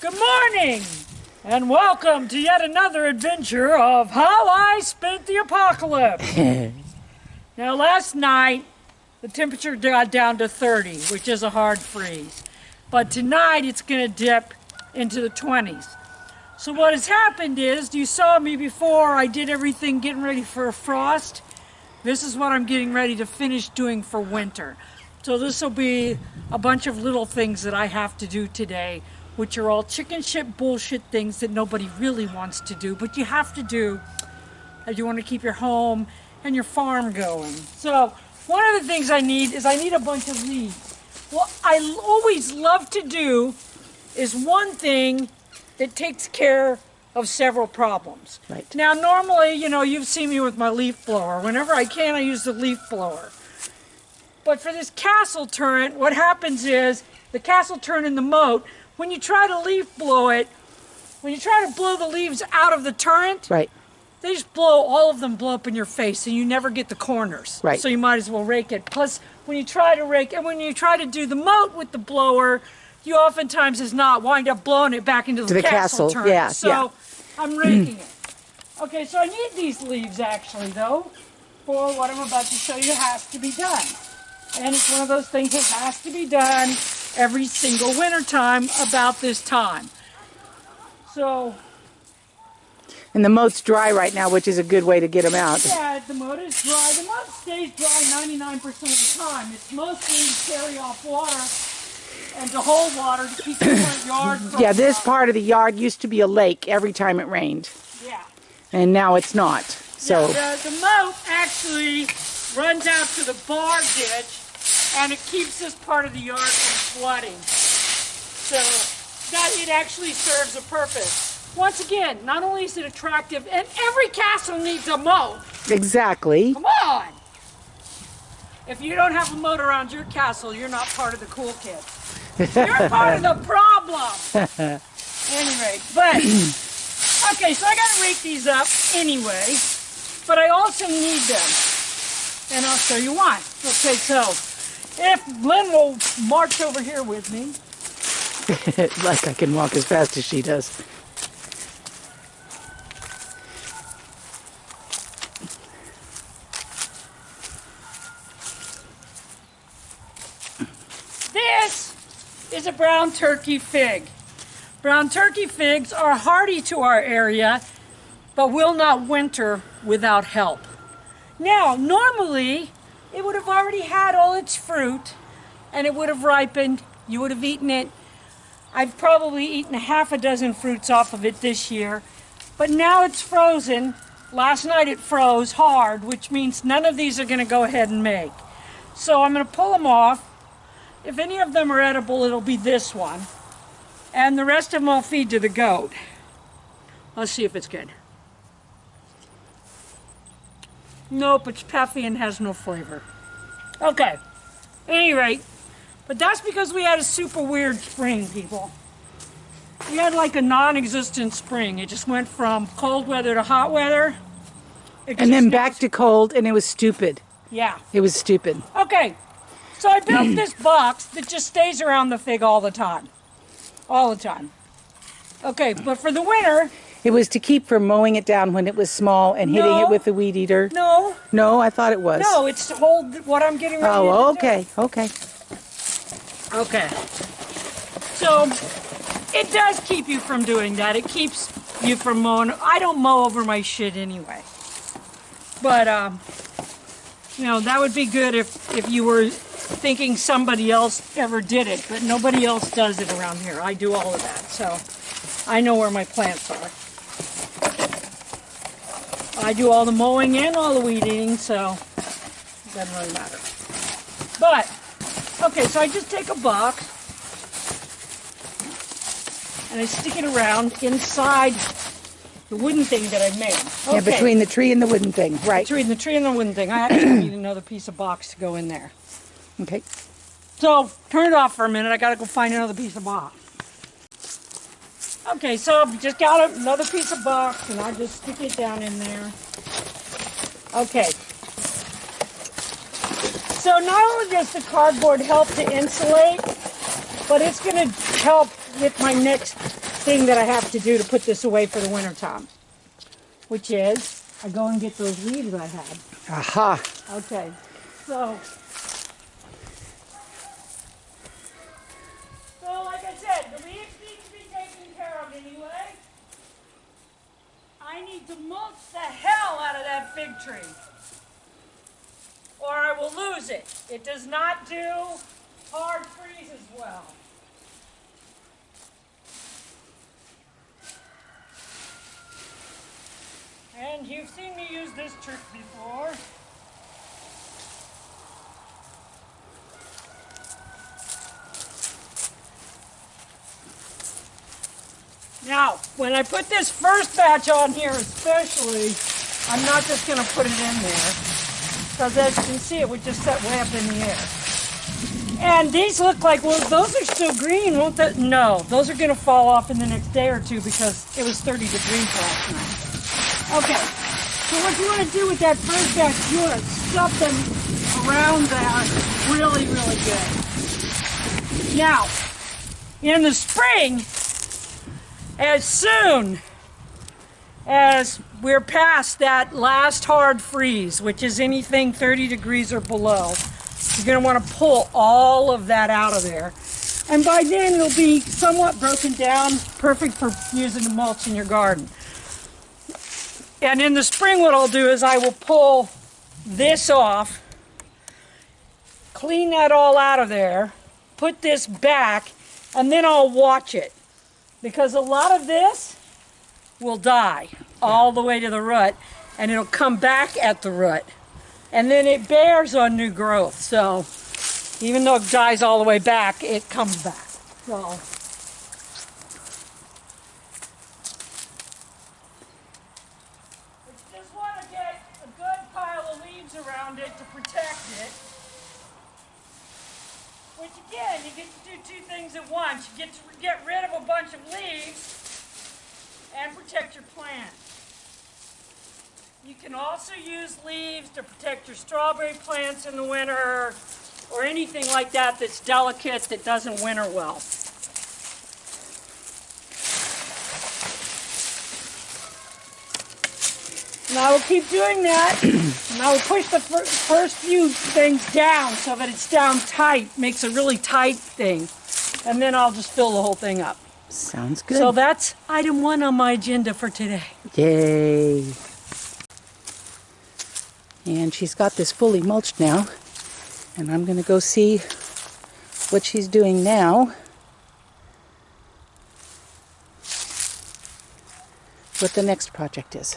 Good morning, and welcome to yet another adventure of How I Spent the Apocalypse. Now, last night, the temperature got down to 30, which is a hard freeze. But tonight, it's going to dip into the 20s. So what has happened is, you saw me before, I did everything getting ready for a frost. This is what I'm getting ready to finish doing for winter. So this will be a bunch of little things that I have to do today, which are all chicken shit bullshit things that nobody really wants to do, but you have to do if you want to keep your home and your farm going. So one of the things I need a bunch of leaves. What I always love to do is one thing that takes care of several problems. Right. Now normally, you've seen me with my leaf blower. Whenever I can, I use the leaf blower. But for this castle turret, what happens is the castle turret in the moat, when you try to leaf blow it, when you try to blow the leaves out of the turret, Right. they just all of them blow up in your face and you never get the corners. Right. So you might as well rake it. Plus, when you try to do the moat with the blower, you oftentimes wind up blowing it back into the castle turret. Yeah, so yeah. I'm raking it. Okay, so I need these leaves actually though, for what I'm about to show you has to be done. And it's one of those things that has to be done every single winter time about this time. So, And the moat's dry right now, which is a good way to get them out. yeah, the moat is dry. The moat stays dry 99% of the time. It's mostly to carry off water and to hold water to keep the front yard from... Yeah, this part of the yard used to be a lake every time it rained. Yeah. And now it's not. So Yeah, the moat actually runs out to the bar ditch, and it keeps this part of the yard from flooding. So it actually serves a purpose. Once again, not only is it attractive, and every castle needs a moat. exactly. Come on! If you don't have a moat around your castle, you're not part of the cool kids. You're part of the problem. Anyway, but okay, so I gotta rake these up anyway, but I also need them. And I'll show you why. Okay, so if Lynn will march over here with me. Like I can walk as fast as she does. This is a brown turkey fig. Brown turkey figs are hardy to our area, but will not winter without help. Now, normally, it would have already had all its fruit, and it would have ripened. You would have eaten it. I've probably eaten half a dozen fruits off of it this year, but now it's frozen. Last night it froze hard, which means none of these are going to go ahead and make. So I'm going to pull them off. If any of them are edible, it'll be this one. And the rest of them I'll feed to the goat. Let's see if it's good. Nope, it's puffy and has no flavor. Okay, at any rate, but that's because we had a super weird spring, people. We had like a non-existent spring. It just went from cold weather to hot weather. And then back to cold, and it was stupid. Yeah. It was stupid. Okay, so I built this box that just stays around the fig all the time. All the time. Okay, but for the winter... It was to keep from mowing it down when it was small and hitting it with the weed eater. No. No, I thought it was. No, it's to hold what I'm getting ready to do. Oh, okay, okay. Okay. So, it does keep you from doing that. It keeps you from mowing. I don't mow over my shit anyway. But, that would be good if you were thinking somebody else ever did it. But nobody else does it around here. I do all of that. So, I know where my plants are. I do all the mowing and all the weed eating, so it doesn't really matter. But, okay, so I just take a box and I stick it around inside the wooden thing that I've made. Okay. Yeah, between the tree and the wooden thing, right. Between the tree and the wooden thing. I actually need another piece of box to go in there. Okay. So, turn it off for a minute. I gotta go find another piece of box. Okay, so I've just got another piece of box, and I just stick it down in there. Okay. So not only does the cardboard help to insulate, but it's going to help with my next thing that I have to do to put this away for the winter time, which is I go and get those leaves I had. Aha. Okay, so like I said, the leaves need to be taken care of anyway. I need to mulch the hell out of that fig tree, or I will lose it. It does not do hard freezes well. And you've seen me use this trick before. Now, when I put this first batch on here especially, I'm not just going to put it in there, because as you can see, it would just set way up in the air. And these look like, well, those are still green, won't they? No, those are going to fall off in the next day or two because it was 30 degrees last night. Okay, so what you want to do with that first batch, you want to stuff them around that really, really good. Now, in the spring, as soon as we're past that last hard freeze, which is anything 30 degrees or below, you're going to want to pull all of that out of there. And by then it'll be somewhat broken down, perfect for using the mulch in your garden. And in the spring what I'll do is I will pull this off, clean that all out of there, put this back, and then I'll watch it. Because a lot of this will die all the way to the root, and it'll come back at the root. And then it bears on new growth. So even though it dies all the way back, it comes back. So I just want to get a good pile of leaves around it to protect it. Which again, you get to do two things at once. You get to get rid of a bunch of leaves and protect your plant. You can also use leaves to protect your strawberry plants in the winter or anything like that that's delicate that doesn't winter well. And I will keep doing that, and I will push the first few things down so that it's down tight, makes a really tight thing, and then I'll just fill the whole thing up. Sounds good. So that's item 1 on my agenda for today. Yay. And she's got this fully mulched now, and I'm going to go see what she's doing now. What the next project is.